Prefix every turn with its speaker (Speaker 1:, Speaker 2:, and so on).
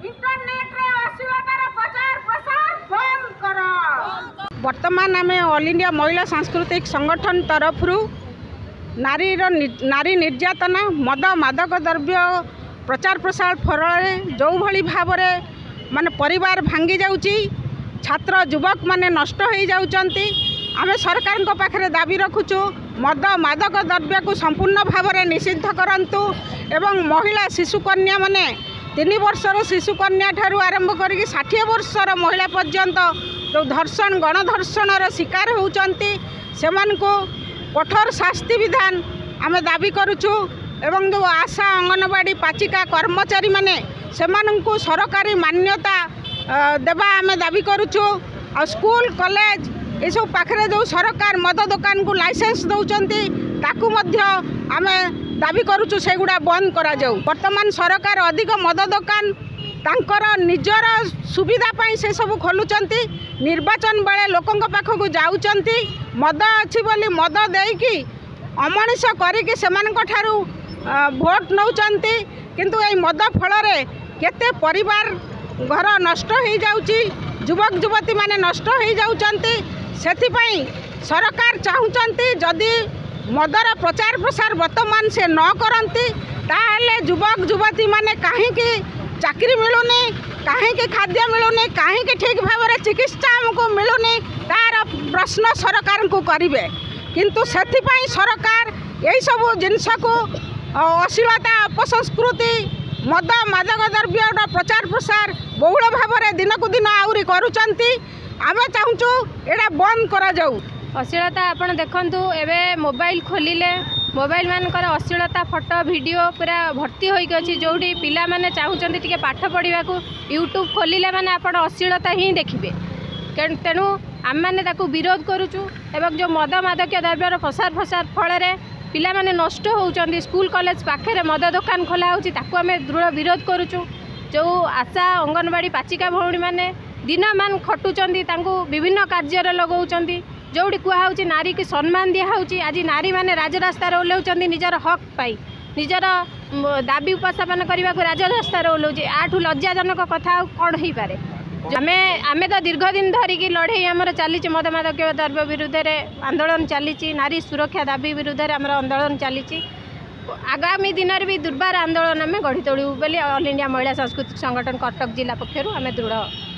Speaker 1: Internet रे अश्लीलतार प्रचार प्रसार बंद करो।
Speaker 2: वर्तमान आम ऑल इंडिया महिला सांस्कृतिक संगठन तरफ नारी निर्यातना मद मादक द्रव्य प्रचार प्रसार फल जो भली भाव माने परिवार भांगी जाउची, छात्र युवक माने नष्ट हो जाउचंती। आमे सरकार को पाखरे दाबी रखुचु मद मादक द्रव्य को संपूर्ण भाव में निषिद्ध करंतु एवं महिला शिशुकन्या माने 3 वर्षर शिशुकन्या ठारू आरंभ करी 60 वर्षर महिला पर्यंत जो धर्षण गणधर्षणर शिकार होउचंती सेमानकु कठोर शास्ति विधान आमे दाबी करुचु एवं जो आशा अंगनवाड़ी पाचिका कर्मचारी माने सेमानकु सरकारी मान्यता देवा आमे दाबी करुचु। आ स्कूल कॉलेज ये सब पाखरे जो सरकार मद दुकान को लाइसेंस दौरान ताकू मध्य आमे दाबी करुचु सेगुड़ा बंद करा जाऊ। वर्तमान सरकार अधिक मद दुकान तांकर निजर सुविधा पाई से सब खोलुचंती, निर्वाचन बेले लोकंक पाखकु जाउचंती, मद अछि बोली मद देकी अमनिष करिके सेमानक ठारू भोट नौचंती। किंतु ए मद फल रे केते परिवार घर नष्ट हो जाउची, युवक युवती माने नष्ट हो जाउचंती। सेथिपाई सरकार चाहूचंती जदि मदर प्रचार प्रसार वर्तमान से न करंती ताहले युवक युवती माने काहे कि चाकरी मिलुनी, काहे कि खाद्य मिलुनी, काहे कि ठीक भाव में चिकित्सा हमको मिलुनी तार प्रश्न सरकार को करिवे। किंतु सेथिपाई सरकार यही सब जिनस को अश्लीलता अपसंस्कृति मद मादक द्रव्य प्रचार प्रसार बहुल भाव में दिन को दिन आउरी करुचंती। आमे चाहूचु एटा बंद करा जाऊ।
Speaker 3: अश्लीलता आपण देखंतु एबे मोबाइल खोलिले मोबाइल मानकर अश्लीलता फोटो वीडियो पूरा भर्ती होइक अछि। जोडी पिला माने चाहूचंती टिके पाठ पढ़िबा को यूट्यूब खोलिले माने आपण अश्लीलता ही देखिबे। तेणु आम मैंने विरोध करुचु एवं जो मद मादक द्रव्यर प्रसार फल पिला माने नष्ट होउचंती। स्कूल कॉलेज पाखे मद दुकान खोला होउची ताकू आमे दृढ़ विरोध करुचु। जो आशा अंगनवाड़ी पाचिका भौणी माने दिन मान खटुचंती तांकू विभिन्न कार्य लगाउचंती। जोड़ी कहूँ नारी की सम्मान दिखाऊँगी। आज नारी मैंने राजरास्तार ओह्लाउचंती निजर हक पाई निजर दाबी उपस्थापन करने को राजरास्तार ओह्लाउची। आठू लज्जाजनक कथा कौन हो पारे। आमे तो दीर्घ दिन धरिकी लड़े आमर चली मद मादक द्रव्य विरुद्ध आंदोलन चली नारी सुरक्षा दाबी विरुद्ध आमर आंदोलन चली। आगामी दिन में भी दुर्बार आंदोलन आम गढ़ी तोड़ू बोली ऑल इंडिया महिला सांस्कृतिक संगठन कटक जिला पक्षर आम दृढ़